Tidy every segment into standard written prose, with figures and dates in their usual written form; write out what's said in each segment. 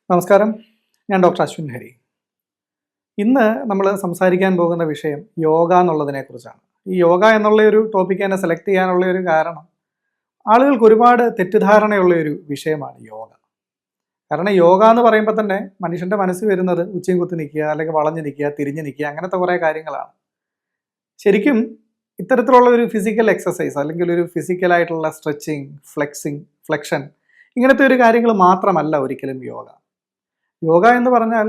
നമസ്കാരം, ഞാൻ ഡോക്ടർ അശ്വിൻ ഹരി. ഇന്ന് നമ്മൾ സംസാരിക്കാൻ പോകുന്ന വിഷയം യോഗ എന്നുള്ളതിനെ കുറിച്ചാണ്. ഈ യോഗ എന്നുള്ള ഒരു ടോപ്പിക്ക് തന്നെ സെലക്ട് ചെയ്യാനുള്ള ഒരു കാരണം ആളുകൾക്ക് ഒരുപാട് തെറ്റിദ്ധാരണയുള്ള ഒരു വിഷയമാണ് യോഗ. കാരണം യോഗ എന്ന് പറയുമ്പോൾ തന്നെ മനുഷ്യൻ്റെ മനസ്സിൽ വരുന്നത് ഉച്ചയും കുത്തി നിൽക്കുക, അല്ലെങ്കിൽ വളഞ്ഞു നിൽക്കുക, തിരിഞ്ഞു നിൽക്കുക, അങ്ങനത്തെ കുറേ കാര്യങ്ങളാണ്. ശരിക്കും ഇത്തരത്തിലുള്ള ഒരു ഫിസിക്കൽ എക്സസൈസ് അല്ലെങ്കിൽ ഒരു ഫിസിക്കലായിട്ടുള്ള സ്ട്രെച്ചിങ്, ഫ്ലെക്ഷൻ ഇങ്ങനത്തെ ഒരു കാര്യങ്ങൾ മാത്രമല്ല ഒരിക്കലും യോഗ. യോഗ എന്ന് പറഞ്ഞാൽ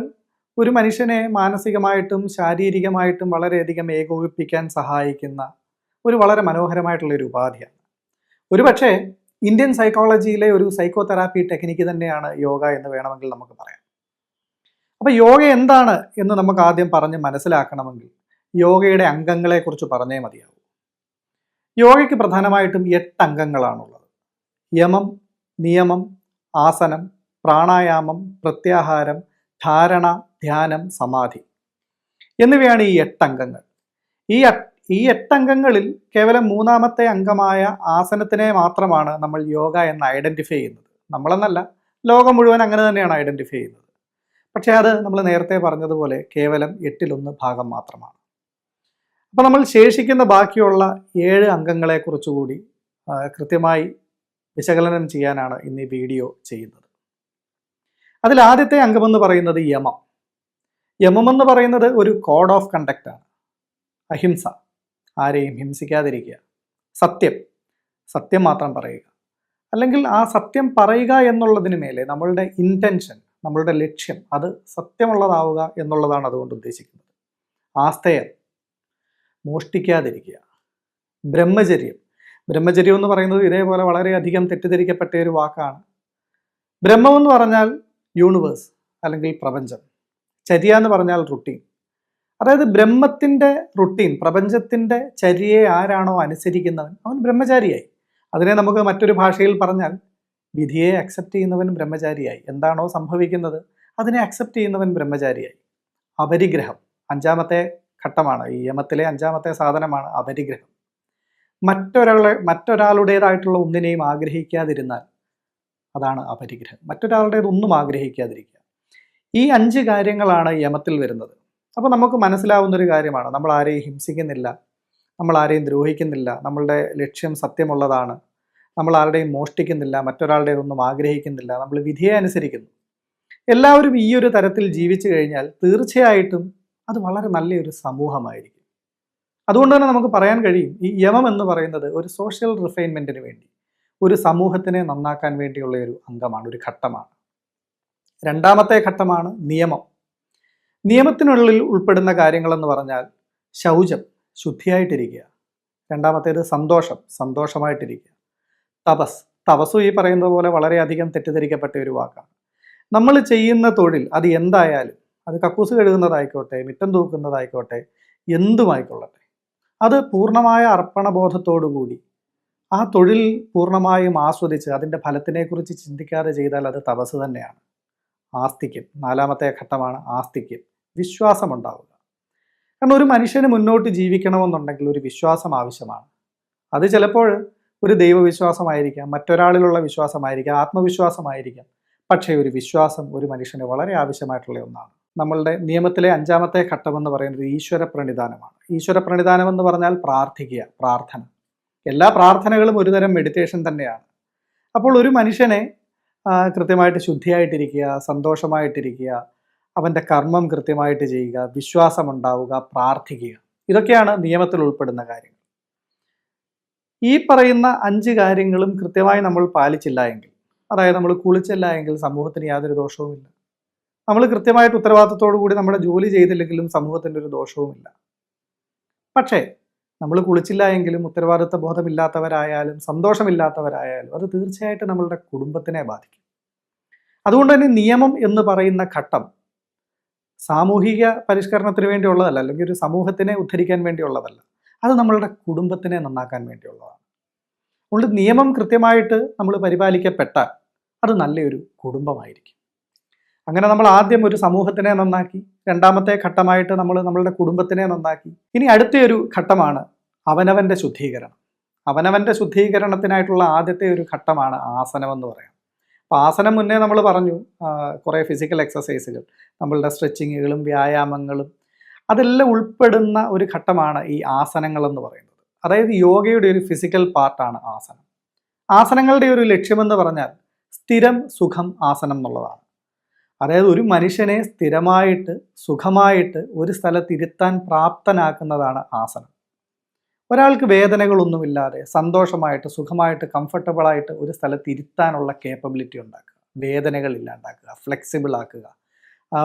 ഒരു മനുഷ്യനെ മാനസികമായിട്ടും ശാരീരികമായിട്ടും വളരെയധികം ഏകോപിപ്പിക്കാൻ സഹായിക്കുന്ന ഒരു വളരെ മനോഹരമായിട്ടുള്ളൊരു ഉപാധിയാണ്. ഒരുപക്ഷെ ഇന്ത്യൻ സൈക്കോളജിയിലെ ഒരു സൈക്കോ തെറാപ്പി ടെക്നിക്ക് തന്നെയാണ് യോഗ എന്ന് വേണമെങ്കിൽ നമുക്ക് പറയാം. അപ്പോൾ യോഗ എന്താണ് എന്ന് നമുക്ക് ആദ്യം പറഞ്ഞ് മനസ്സിലാക്കണമെങ്കിൽ യോഗയുടെ അംഗങ്ങളെക്കുറിച്ച് പറഞ്ഞേ മതിയാവും. യോഗയ്ക്ക് പ്രധാനമായിട്ടും 8 അംഗങ്ങളാണുള്ളത്. യമം, നിയമം, ആസനം, പ്രാണായാമം, പ്രത്യാഹാരം, ധാരണ, ധ്യാനം, സമാധി എന്നിവയാണ് ഈ 8 അംഗങ്ങൾ. ഈ 8 അംഗങ്ങളിൽ കേവലം 3ാമത്തെ അംഗമായ ആസനത്തിനെ മാത്രമാണ് നമ്മൾ യോഗ എന്ന് ഐഡൻറ്റിഫൈ ചെയ്യുന്നത്. നമ്മളെന്നല്ല, ലോകം മുഴുവൻ അങ്ങനെ തന്നെയാണ് ഐഡൻറ്റിഫൈ ചെയ്യുന്നത്. പക്ഷേ അത് നമ്മൾ നേരത്തെ പറഞ്ഞതുപോലെ കേവലം 8-1 ഭാഗം മാത്രമാണ്. അപ്പോൾ നമ്മൾ ശേഷിക്കുന്ന ബാക്കിയുള്ള 7 അംഗങ്ങളെക്കുറിച്ചുകൂടി കൃത്യമായി വിശകലനം ചെയ്യാനാണ് ഇന്ന് ഈ വീഡിയോ ചെയ്യുന്നത്. അതിൽ ആദ്യത്തെ അംഗമെന്ന് പറയുന്നത് യമം. യമമെന്ന് പറയുന്നത് ഒരു കോഡ് ഓഫ് കണ്ടക്റ്റ് ആണ്. അഹിംസ, ആരെയും ഹിംസിക്കാതിരിക്കുക. സത്യം മാത്രം പറയുക. അല്ലെങ്കിൽ ആ സത്യം പറയുക എന്നുള്ളതിന് മേലെ നമ്മളുടെ ഇൻറ്റൻഷൻ, നമ്മളുടെ ലക്ഷ്യം അത് സത്യമുള്ളതാവുക എന്നുള്ളതാണ് അതുകൊണ്ട് ഉദ്ദേശിക്കുന്നത്. ആസ്തേയം, മോഷ്ടിക്കാതിരിക്കുക. ബ്രഹ്മചര്യം എന്ന് പറയുന്നത് ഇതേപോലെ വളരെയധികം തെറ്റിദ്ധരിക്കപ്പെട്ട ഒരു വാക്കാണ്. ബ്രഹ്മം എന്ന് പറഞ്ഞാൽ യൂണിവേഴ്സ് അല്ലെങ്കിൽ പ്രപഞ്ചം. ചര്യ എന്ന് പറഞ്ഞാൽ റുട്ടീൻ. അതായത് ബ്രഹ്മത്തിൻ്റെ റുട്ടീൻ, പ്രപഞ്ചത്തിൻ്റെ ചര്യയെ ആരാണോ അനുസരിക്കുന്നവൻ അവൻ ബ്രഹ്മചാരിയായി. അതിനെ നമുക്ക് മറ്റൊരു ഭാഷയിൽ പറഞ്ഞാൽ വിധിയെ അക്സെപ്റ്റ് ചെയ്യുന്നവൻ ബ്രഹ്മചാരിയായി. എന്താണോ സംഭവിക്കുന്നത് അതിനെ അക്സെപ്റ്റ് ചെയ്യുന്നവൻ ബ്രഹ്മചാരിയായി. അപരിഗ്രഹം 5ാമത്തെ ഘട്ടമാണ്. ഈ യമത്തിലെ 5ാമത്തെ സാധനമാണ് അപരിഗ്രഹം. മറ്റൊരാളുടേതായിട്ടുള്ള ഒന്നിനെയും ആഗ്രഹിക്കാതിരുന്നാൽ അതാണ് അപരിഗ്രഹം. മറ്റൊരാളുടേതൊന്നും ആഗ്രഹിക്കാതിരിക്കുക. ഈ 5 കാര്യങ്ങളാണ് യമത്തിൽ വരുന്നത്. അപ്പോൾ നമുക്ക് മനസ്സിലാവുന്നൊരു കാര്യമാണ്, നമ്മൾ ആരെയും ഹിംസിക്കുന്നില്ല, നമ്മൾ ആരെയും ദ്രോഹിക്കുന്നില്ല, നമ്മളുടെ ലക്ഷ്യം സത്യമുള്ളതാണ്, നമ്മൾ ആരുടെയും മോഷ്ടിക്കുന്നില്ല, മറ്റൊരാളുടേതൊന്നും ആഗ്രഹിക്കുന്നില്ല, നമ്മൾ വിധിയെ അനുസരിക്കുന്നു. എല്ലാവരും ഈ ഒരു തരത്തിൽ ജീവിച്ചു കഴിഞ്ഞാൽ തീർച്ചയായിട്ടും അത് വളരെ നല്ലൊരു സമൂഹമായിരിക്കും. അതുകൊണ്ട് തന്നെ നമുക്ക് പറയാൻ കഴിയും, ഈ യമം എന്ന് പറയുന്നത് ഒരു സോഷ്യൽ റിഫൈൻമെൻറ്റിന് വേണ്ടി, ഒരു സമൂഹത്തിനെ നന്നാക്കാൻ വേണ്ടിയുള്ള ഒരു അംഗമാണ്, ഒരു ഘട്ടമാണ്. 2ാമത്തെ ഘട്ടമാണ് നിയമം. നിയമത്തിനുള്ളിൽ ഉൾപ്പെടുന്ന കാര്യങ്ങളെന്ന് പറഞ്ഞാൽ ശൗചം, ശുദ്ധിയായിട്ടിരിക്കുക. 2ാമത്തേത് സന്തോഷമായിട്ടിരിക്കുക. തപസ്സും ഈ പറയുന്നത് പോലെ വളരെയധികം തെറ്റിദ്ധരിക്കപ്പെട്ട ഒരു വാക്കാണ്. നമ്മൾ ചെയ്യുന്ന തൊഴിൽ അത് എന്തായാലും, അത് കക്കൂസ് കഴുകുന്നതായിക്കോട്ടെ, മിറ്റം തൂക്കുന്നതായിക്കോട്ടെ, എന്തുമായിക്കൊള്ളട്ടെ, അത് പൂർണ്ണമായ അർപ്പണബോധത്തോടുകൂടി ആ തൊഴിൽ പൂർണ്ണമായും ആസ്വദിച്ച് അതിൻ്റെ ഫലത്തിനെക്കുറിച്ച് ചിന്തിക്കാതെ ചെയ്താൽ അത് തപസ് തന്നെയാണ്. ആസ്തിക്യം 4ാമത്തെ ഘട്ടമാണ്. ആസ്തിക്യം, വിശ്വാസമുണ്ടാവുക. കാരണം ഒരു മനുഷ്യന് മുന്നോട്ട് ജീവിക്കണമെന്നുണ്ടെങ്കിൽ ഒരു വിശ്വാസം ആവശ്യമാണ്. അത് ചിലപ്പോൾ ഒരു ദൈവവിശ്വാസമായിരിക്കാം, മറ്റൊരാളിലുള്ള വിശ്വാസമായിരിക്കാം, ആത്മവിശ്വാസമായിരിക്കാം. പക്ഷേ ഒരു വിശ്വാസം ഒരു മനുഷ്യന് വളരെ ആവശ്യമായിട്ടുള്ള ഒന്നാണ്. നമ്മളുടെ നിയമത്തിലെ 5ാമത്തെ ഘട്ടം എന്ന് പറയുന്നത് ഈശ്വര പ്രണിധാനമാണ്. ഈശ്വര പ്രണിധാനം എന്ന് പറഞ്ഞാൽ പ്രാർത്ഥിക്കുക, പ്രാർത്ഥന. എല്ലാ പ്രാർത്ഥനകളും ഒരുതരം മെഡിറ്റേഷൻ തന്നെയാണ്. അപ്പോൾ ഒരു മനുഷ്യനെ കൃത്യമായിട്ട് ശുദ്ധിയായിട്ടിരിക്കുക, സന്തോഷമായിട്ടിരിക്കുക, അവൻ്റെ കർമ്മം കൃത്യമായിട്ട് ചെയ്യുക, വിശ്വാസമുണ്ടാവുക, പ്രാർത്ഥിക്കുക, ഇതൊക്കെയാണ് നിയമത്തിൽ ഉൾപ്പെടുന്ന കാര്യങ്ങൾ. ഈ പറയുന്ന 5 കാര്യങ്ങളും കൃത്യമായി നമ്മൾ പാലിച്ചില്ല എങ്കിൽ, അതായത് നമ്മൾ കുളിച്ചില്ല എങ്കിൽ സമൂഹത്തിന് യാതൊരു ദോഷവുമില്ല. നമ്മൾ കൃത്യമായിട്ട് ഉത്തരവാദിത്തത്തോടു കൂടി നമ്മുടെ ജോലി ചെയ്തില്ലെങ്കിലും സമൂഹത്തിൻ്റെ ഒരു ദോഷവുമില്ല. പക്ഷേ നമ്മൾ കുളിച്ചില്ല എങ്കിലും ഉത്തരവാദിത്ത ബോധമില്ലാത്തവരായാലും സന്തോഷമില്ലാത്തവരായാലും അത് തീർച്ചയായിട്ടും നമ്മളുടെ കുടുംബത്തിനെ ബാധിക്കും. അതുകൊണ്ട് തന്നെ നിയമം എന്ന് പറയുന്ന ഘട്ടം സാമൂഹിക പരിഷ്കരണത്തിന് വേണ്ടിയുള്ളതല്ല, അല്ലെങ്കിൽ ഒരു സമൂഹത്തിനെ ഉദ്ധരിക്കാൻ വേണ്ടിയുള്ളതല്ല, അത് നമ്മളുടെ കുടുംബത്തിനെ നന്നാക്കാൻ വേണ്ടിയുള്ളതാണ്. അതുകൊണ്ട് നിയമം കൃത്യമായിട്ട് നമ്മൾ പരിപാലിക്കപ്പെട്ടാൽ അത് നല്ലൊരു കുടുംബമായിരിക്കും. അങ്ങനെ നമ്മൾ ആദ്യം ഒരു സമൂഹത്തിനെ നന്നാക്കി, 2ാമത്തെ ഘട്ടമായിട്ട് നമ്മൾ നമ്മളുടെ കുടുംബത്തിനെ നന്നാക്കി. ഇനി അടുത്തൊരു ഘട്ടമാണ് അവനവൻ്റെ ശുദ്ധീകരണം. അവനവൻ്റെ ശുദ്ധീകരണത്തിനായിട്ടുള്ള ആദ്യത്തെ ഒരു ഘട്ടമാണ് ആസനം എന്ന് പറയാം. അപ്പോൾ ആസനം മുന്നേ നമ്മൾ പറഞ്ഞു, കുറേ ഫിസിക്കൽ എക്സസൈസുകൾ, നമ്മളുടെ സ്ട്രെച്ചിങ്ങുകളും വ്യായാമങ്ങളും അതെല്ലാം ഉൾപ്പെടുന്ന ഒരു ഘട്ടമാണ് ഈ ആസനങ്ങൾ എന്ന് പറയുന്നത്. അതായത് യോഗയുടെ ഒരു ഫിസിക്കൽ പാർട്ടാണ് ആസനം. ആസനങ്ങളുടെ ഒരു ലക്ഷ്യമെന്ന് പറഞ്ഞാൽ സ്ഥിരം സുഖം ആസനം എന്നുള്ളതാണ്. അതായത് ഒരു മനുഷ്യനെ സ്ഥിരമായിട്ട് സുഖമായിട്ട് ഒരു സ്ഥലത്ത് ഇരുത്താൻ പ്രാപ്തനാക്കുന്നതാണ് ആസനം. ഒരാൾക്ക് വേദനകളൊന്നുമില്ലാതെ സന്തോഷമായിട്ട് സുഖമായിട്ട് കംഫർട്ടബിളായിട്ട് ഒരു സ്ഥലത്ത് ഇരുത്താനുള്ള കേപ്പബിലിറ്റി ഉണ്ടാക്കുക, വേദനകൾ ഇല്ലാണ്ടാക്കുക, ഫ്ലെക്സിബിൾ ആക്കുക,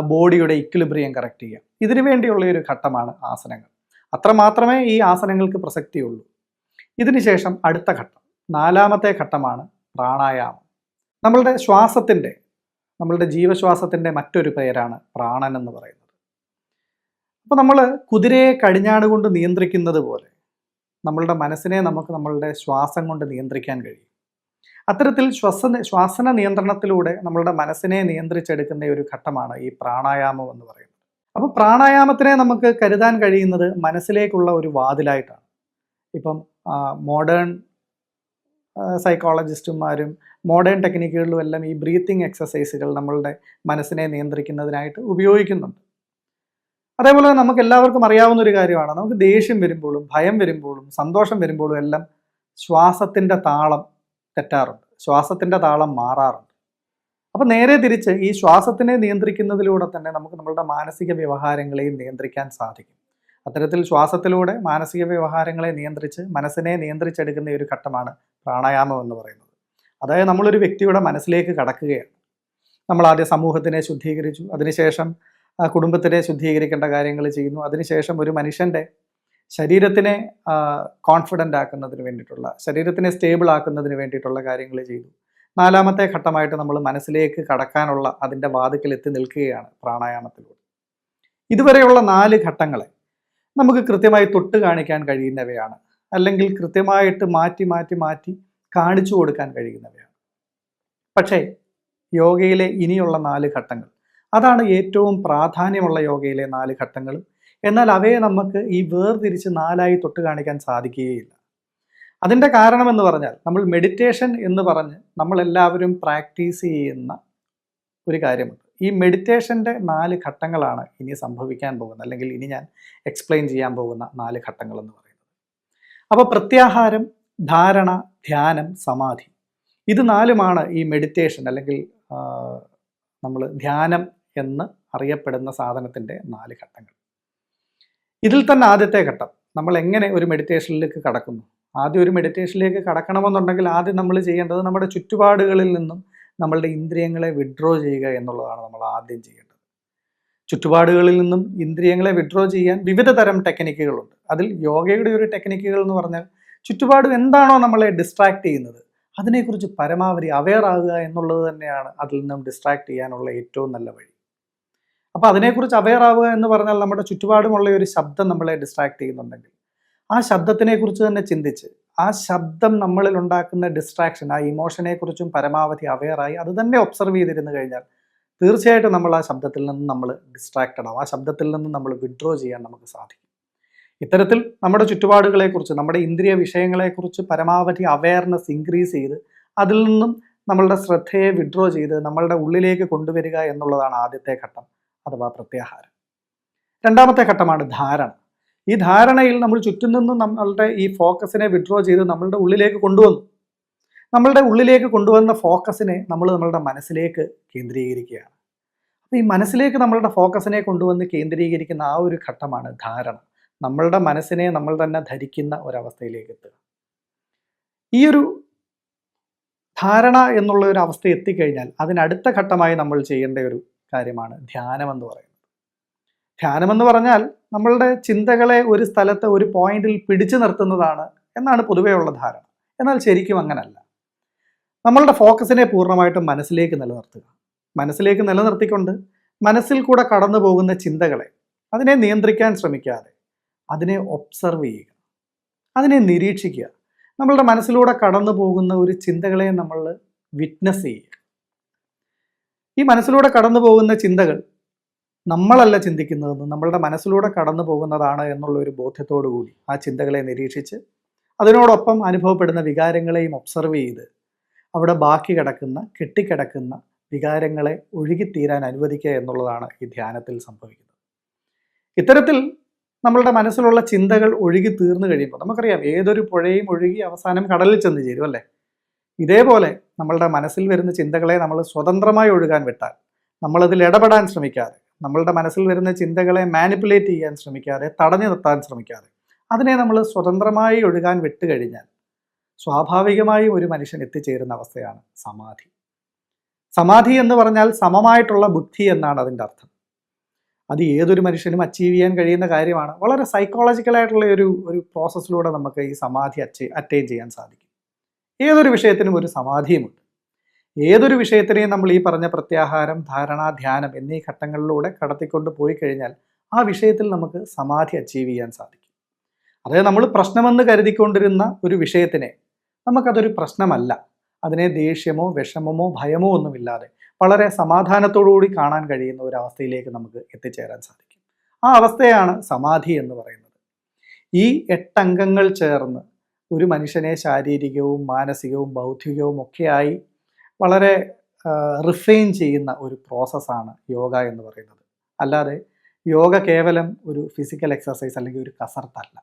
ബോഡിയുടെ ഇക്വിലിബ്രിയം കറക്റ്റ് ചെയ്യുക. ഇതിനു വേണ്ടിയുള്ള ഒരു ഘട്ടമാണ് ആസനങ്ങൾ. അത്രമാത്രമേ ഈ ആസനങ്ങൾക്ക് പ്രസക്തിയുള്ളൂ. ഇതിനുശേഷം അടുത്ത ഘട്ടം, 4ാമത്തെ ഘട്ടമാണ് പ്രാണായാമം. നമ്മളുടെ ജീവശ്വാസത്തിൻ്റെ മറ്റൊരു പേരാണ് പ്രാണൻ എന്ന് പറയുന്നത്. അപ്പോൾ നമ്മൾ കുതിരയെ കടിഞ്ഞാണ് കൊണ്ട് നിയന്ത്രിക്കുന്നത് പോലെ നമ്മളുടെ മനസ്സിനെ നമുക്ക് നമ്മളുടെ ശ്വാസം കൊണ്ട് നിയന്ത്രിക്കാൻ കഴിയും. അത്തരത്തിൽ ശ്വാസന നിയന്ത്രണത്തിലൂടെ നമ്മളുടെ മനസ്സിനെ നിയന്ത്രിച്ചെടുക്കുന്ന ഒരു ഘട്ടമാണ് ഈ പ്രാണായാമം എന്ന് പറയുന്നത്. അപ്പോൾ പ്രാണായാമത്തിനെ നമുക്ക് കരുതാൻ കഴിയുന്നത് മനസ്സിലേക്കുള്ള ഒരു വാതിലായിട്ടാണ്. ഇപ്പം മോഡേൺ സൈക്കോളജിസ്റ്റുമാരും മോഡേൺ ടെക്നിക്കുകളിലും എല്ലാം ഈ ബ്രീത്തിങ് എക്സസൈസുകൾ നമ്മളുടെ മനസ്സിനെ നിയന്ത്രിക്കുന്നതിനായിട്ട് ഉപയോഗിക്കുന്നുണ്ട്. അതേപോലെ നമുക്ക് എല്ലാവർക്കും അറിയാവുന്ന ഒരു കാര്യമാണ്, നമുക്ക് ദേഷ്യം വരുമ്പോഴും ഭയം വരുമ്പോഴും സന്തോഷം വരുമ്പോഴും എല്ലാം ശ്വാസത്തിൻ്റെ താളം തെറ്റാറുണ്ട്, ശ്വാസത്തിൻ്റെ താളം മാറാറുണ്ട്. അപ്പോൾ നേരെ തിരിച്ച് ഈ ശ്വാസത്തിനെ നിയന്ത്രിക്കുന്നതിലൂടെ തന്നെ നമുക്ക് നമ്മളുടെ മാനസിക വ്യവഹാരങ്ങളെയും നിയന്ത്രിക്കാൻ സാധിക്കും. അത്തരത്തിൽ ശ്വാസത്തിലൂടെ മാനസിക വ്യവഹാരങ്ങളെ നിയന്ത്രിച്ച് മനസ്സിനെ നിയന്ത്രിച്ചെടുക്കുന്ന ഒരു ഘട്ടമാണ് പ്രാണായാമം എന്ന് പറയുന്നത്. അതായത് നമ്മളൊരു വ്യക്തിയുടെ മനസ്സിലേക്ക് കടക്കുകയാണ്. നമ്മൾ ആദ്യം സമൂഹത്തിനെ ശുദ്ധീകരിച്ചു, അതിനുശേഷം കുടുംബത്തിനെ ശുദ്ധീകരിക്കേണ്ട കാര്യങ്ങൾ ചെയ്യുന്നു, അതിനുശേഷം ഒരു മനുഷ്യൻ്റെ ശരീരത്തിനെ കോൺഫിഡൻ്റ് ആക്കുന്നതിന് വേണ്ടിയിട്ടുള്ള, ശരീരത്തിനെ സ്റ്റേബിൾ ആക്കുന്നതിന് വേണ്ടിയിട്ടുള്ള കാര്യങ്ങൾ ചെയ്തു. 4ാമത്തെ ഘട്ടമായിട്ട് നമ്മൾ മനസ്സിലേക്ക് കടക്കാനുള്ള അതിൻ്റെ വാതിക്കൽ എത്തി നിൽക്കുകയാണ് പ്രാണായാമത്തിലൂടെ. ഇതുവരെയുള്ള 4 ഘട്ടങ്ങളെ നമുക്ക് കൃത്യമായി തൊട്ട് കാണിക്കാൻ കഴിയുന്നവയാണ്, അല്ലെങ്കിൽ കൃത്യമായിട്ട് മാറ്റി മാറ്റി മാറ്റി കാണിച്ചു കൊടുക്കാൻ കഴിയുന്നവയാണ്. പക്ഷേ യോഗയിലെ ഇനിയുള്ള 4 ഘട്ടങ്ങൾ, അതാണ് ഏറ്റവും പ്രാധാന്യമുള്ള യോഗയിലെ 4 ഘട്ടങ്ങളും. എന്നാൽ അവയെ നമുക്ക് ഈ വേർതിരിച്ച് 4ആയി തൊട്ട് കാണിക്കാൻ സാധിക്കുകയില്ല. അതിൻ്റെ കാരണമെന്ന് പറഞ്ഞാൽ, നമ്മൾ മെഡിറ്റേഷൻ എന്ന് പറഞ്ഞ് നമ്മളെല്ലാവരും പ്രാക്ടീസ് ചെയ്യുന്ന ഒരു കാര്യമുണ്ട്. ഈ മെഡിറ്റേഷൻ്റെ 4 ഘട്ടങ്ങളാണ് ഇനി സംഭവിക്കാൻ പോകുന്നത്, അല്ലെങ്കിൽ ഇനി ഞാൻ എക്സ്പ്ലെയിൻ ചെയ്യാൻ പോകുന്ന 4 ഘട്ടങ്ങൾ എന്ന് പറയുന്നത്. അപ്പോൾ പ്രത്യാഹാരം, ധാരണ, ധ്യാനം, സമാധി, ഇത് 4ഉമാണ് ഈ മെഡിറ്റേഷൻ അല്ലെങ്കിൽ നമ്മൾ ധ്യാനം എന്ന് അറിയപ്പെടുന്ന സാധനത്തിൻ്റെ 4 ഘട്ടങ്ങൾ. ഇതിൽ തന്നെ ആദ്യത്തെ ഘട്ടം, നമ്മൾ എങ്ങനെ ഒരു മെഡിറ്റേഷനിലേക്ക് കടക്കുന്നു. ആദ്യം ഒരു മെഡിറ്റേഷനിലേക്ക് കടക്കണമെന്നുണ്ടെങ്കിൽ ആദ്യം നമ്മൾ ചെയ്യേണ്ടത് നമ്മുടെ ചുറ്റുപാടുകളിൽ നിന്നും നമ്മളുടെ ഇന്ദ്രിയങ്ങളെ വിഡ്രോ ചെയ്യുക എന്നുള്ളതാണ് നമ്മൾ ആദ്യം ചെയ്യേണ്ടത്. ചുറ്റുപാടുകളിൽ നിന്നും ഇന്ദ്രിയങ്ങളെ വിഡ്രോ ചെയ്യാൻ വിവിധ തരം ടെക്നിക്കുകളുണ്ട്. അതിൽ യോഗയുടെ ഒരു ടെക്നിക്കുകൾ എന്ന് പറഞ്ഞാൽ, ചുറ്റുപാടും എന്താണോ നമ്മളെ ഡിസ്ട്രാക്ട് ചെയ്യുന്നത് അതിനെക്കുറിച്ച് പരമാവധി അവെയർ ആകുക എന്നുള്ളത് തന്നെയാണ് അതിൽ നിന്നും ഡിസ്ട്രാക്ട് ചെയ്യാനുള്ള ഏറ്റവും നല്ല വഴി. അപ്പോൾ അതിനെക്കുറിച്ച് അവെയർ ആവുക എന്ന് പറഞ്ഞാൽ, നമ്മുടെ ചുറ്റുപാടുമുള്ള ഒരു ശബ്ദം നമ്മളെ ഡിസ്ട്രാക്ട് ചെയ്യുന്നുണ്ടെങ്കിൽ ആ ശബ്ദത്തിനെ കുറിച്ച് തന്നെ ചിന്തിച്ച് ആ ശബ്ദം നമ്മളിൽ ഉണ്ടാക്കുന്ന ഡിസ്ട്രാക്ഷൻ, ആ ഇമോഷനെ കുറിച്ചും പരമാവധി അവെയറായി അത് തന്നെ ഒബ്സർവ് ചെയ്തിരുന്നു കഴിഞ്ഞാൽ തീർച്ചയായിട്ടും നമ്മൾ ആ ശബ്ദത്തിൽ നിന്ന് നമ്മൾ ഡിസ്ട്രാക്റ്റഡ് ആവും, ആ ശബ്ദത്തിൽ നിന്ന് നമ്മൾ വിഡ്രോ ചെയ്യാൻ നമുക്ക് സാധിക്കും. ഇത്തരത്തിൽ നമ്മുടെ ചുറ്റുപാടുകളെക്കുറിച്ച്, നമ്മുടെ ഇന്ദ്രിയ വിഷയങ്ങളെക്കുറിച്ച് പരമാവധി അവെയർനെസ് ഇൻക്രീസ് ചെയ്ത് അതിൽ നിന്നും നമ്മളുടെ ശ്രദ്ധയെ വിഡ്രോ ചെയ്ത് നമ്മളുടെ ഉള്ളിലേക്ക് കൊണ്ടുവരിക എന്നുള്ളതാണ് ആദ്യത്തെ ഘട്ടം, അഥവാ പ്രത്യാഹാരം. 2ാമത്തെ ഘട്ടമാണ് ധാരണ. ഈ ധാരണയിൽ നമ്മൾ ചുറ്റും നിന്നും നമ്മളുടെ ഈ ഫോക്കസിനെ വിഡ്രോ ചെയ്ത് നമ്മളുടെ ഉള്ളിലേക്ക് കൊണ്ടുവന്നു. നമ്മളുടെ ഉള്ളിലേക്ക് കൊണ്ടുവന്ന ഫോക്കസിനെ നമ്മൾ നമ്മളുടെ മനസ്സിലേക്ക് കേന്ദ്രീകരിക്കുകയാണ്. അപ്പോൾ ഈ മനസ്സിലേക്ക് നമ്മളുടെ ഫോക്കസിനെ കൊണ്ടുവന്ന് കേന്ദ്രീകരിക്കുന്ന ആ ഒരു ഘട്ടമാണ് ധാരണ. നമ്മളുടെ മനസ്സിനെ നമ്മൾ തന്നെ ധരിക്കുന്ന ഒരവസ്ഥയിലേക്ക് എത്തുക. ഈ ഒരു ധാരണ എന്നുള്ള ഒരു അവസ്ഥ എത്തിക്കഴിഞ്ഞാൽ അതിനടുത്ത ഘട്ടമായി നമ്മൾ ചെയ്യേണ്ട ഒരു കാര്യമാണ് ധ്യാനം എന്ന് പറയുന്നത്. ധ്യാനം എന്ന് പറഞ്ഞാൽ നമ്മളുടെ ചിന്തകളെ ഒരു സ്ഥലത്ത് ഒരു പോയിന്റിൽ പിടിച്ചു നിർത്തുന്നതാണ് എന്നാണ് പൊതുവെയുള്ള ധാരണ. എന്നാൽ ശരിക്കും അങ്ങനല്ല. നമ്മളുടെ ഫോക്കസിനെ പൂർണ്ണമായിട്ടും മനസ്സിലേക്ക് നിലനിർത്തുക. മനസ്സിലേക്ക് നിലനിർത്തിക്കൊണ്ട് മനസ്സിൽ കൂടെ കടന്നു പോകുന്ന ചിന്തകളെ, അതിനെ നിയന്ത്രിക്കാൻ ശ്രമിക്കാതെ അതിനെ ഒബ്സർവ് ചെയ്യുക, അതിനെ നിരീക്ഷിക്കുക. നമ്മളുടെ മനസ്സിലൂടെ കടന്നു പോകുന്ന ഒരു ചിന്തകളെ നമ്മൾ വിറ്റ്നസ് ചെയ്യുക. ഈ മനസ്സിലൂടെ കടന്നു പോകുന്ന ചിന്തകൾ നമ്മളല്ല ചിന്തിക്കുന്നതെന്ന്, നമ്മളുടെ മനസ്സിലൂടെ കടന്നു പോകുന്നതാണ് എന്നുള്ള ഒരു ബോധ്യത്തോടു കൂടി ആ ചിന്തകളെ നിരീക്ഷിച്ച് അതിനോടൊപ്പം അനുഭവപ്പെടുന്ന വികാരങ്ങളെയും ഒബ്സർവ് ചെയ്ത് അവിടെ ബാക്കി കിടക്കുന്ന കെട്ടിക്കിടക്കുന്ന വികാരങ്ങളെ ഒഴുകിത്തീരാൻ അനുവദിക്കുക എന്നുള്ളതാണ് ഈ ധ്യാനത്തിൽ സംഭവിക്കുന്നത്. ഇത്തരത്തിൽ നമ്മളുടെ മനസ്സിലുള്ള ചിന്തകൾ ഒഴുകി തീർന്നു കഴിയുമ്പോൾ നമുക്കറിയാം ഏതൊരു പുഴയും ഒഴുകി അവസാനം കടലിൽ ചെന്ന് ചേരും അല്ലേ. ഇതേപോലെ നമ്മളുടെ മനസ്സിൽ വരുന്ന ചിന്തകളെ നമ്മൾ സ്വതന്ത്രമായി ഒഴുകാൻ വിട്ടാൽ, നമ്മളതിൽ ഇടപെടാൻ ശ്രമിക്കാതെ, നമ്മളുടെ മനസ്സിൽ വരുന്ന ചിന്തകളെ മാനിപ്പുലേറ്റ് ചെയ്യാൻ ശ്രമിക്കാതെ, തടഞ്ഞു നിർത്താൻ ശ്രമിക്കാതെ, അതിനെ നമ്മൾ സ്വതന്ത്രമായി ഒഴുകാൻ വിട്ടുകഴിഞ്ഞാൽ സ്വാഭാവികമായും ഒരു മനുഷ്യൻ എത്തിച്ചേരുന്ന അവസ്ഥയാണ് സമാധി. സമാധി എന്ന് പറഞ്ഞാൽ സമമായിട്ടുള്ള ബുദ്ധി എന്നാണ് അതിൻ്റെ അർത്ഥം. അത് ഏതൊരു മനുഷ്യനും അച്ചീവ് ചെയ്യാൻ കഴിയുന്ന കാര്യമാണ്. വളരെ സൈക്കോളജിക്കലായിട്ടുള്ള ഒരു പ്രോസസ്സിലൂടെ നമുക്ക് ഈ സമാധി അറ്റൈൻ ചെയ്യാൻ സാധിക്കും. ഏതൊരു വിഷയത്തിനും ഒരു സമാധിയുമുണ്ട്. ഏതൊരു വിഷയത്തിനെയും നമ്മൾ ഈ പറഞ്ഞ പ്രത്യാഹാരം, ധാരണ, ധ്യാനം എന്നീ ഘട്ടങ്ങളിലൂടെ കടത്തിക്കൊണ്ട് പോയി കഴിഞ്ഞാൽ ആ വിഷയത്തിൽ നമുക്ക് സമാധി അച്ചീവ് ചെയ്യാൻ സാധിക്കും. അതായത് നമ്മൾ പ്രശ്നമെന്ന് കരുതിക്കൊണ്ടിരുന്ന ഒരു വിഷയത്തിനെ നമുക്കതൊരു പ്രശ്നമല്ല, അതിനെ ദേഷ്യമോ വിഷമമോ ഭയമോ ഒന്നുമില്ലാതെ വളരെ സമാധാനത്തോടുകൂടി കാണാൻ കഴിയുന്ന ഒരു അവസ്ഥയിലേക്ക് നമുക്ക് എത്തിച്ചേരാൻ സാധിക്കും. ആ അവസ്ഥയാണ് സമാധി എന്ന് പറയുന്നത്. ഈ 8 അംഗങ്ങൾ ചേർന്ന് ഒരു മനുഷ്യനെ ശാരീരികവും മാനസികവും ബൗദ്ധികവും ഒക്കെയായി വളരെ റിഫൈൻ ചെയ്യുന്ന ഒരു പ്രോസസ്സാണ് യോഗ എന്ന് പറയുന്നത്. അല്ലാതെ യോഗ കേവലം ഒരു ഫിസിക്കൽ എക്സർസൈസ് അല്ലെങ്കിൽ ഒരു കസർത്തല്ല.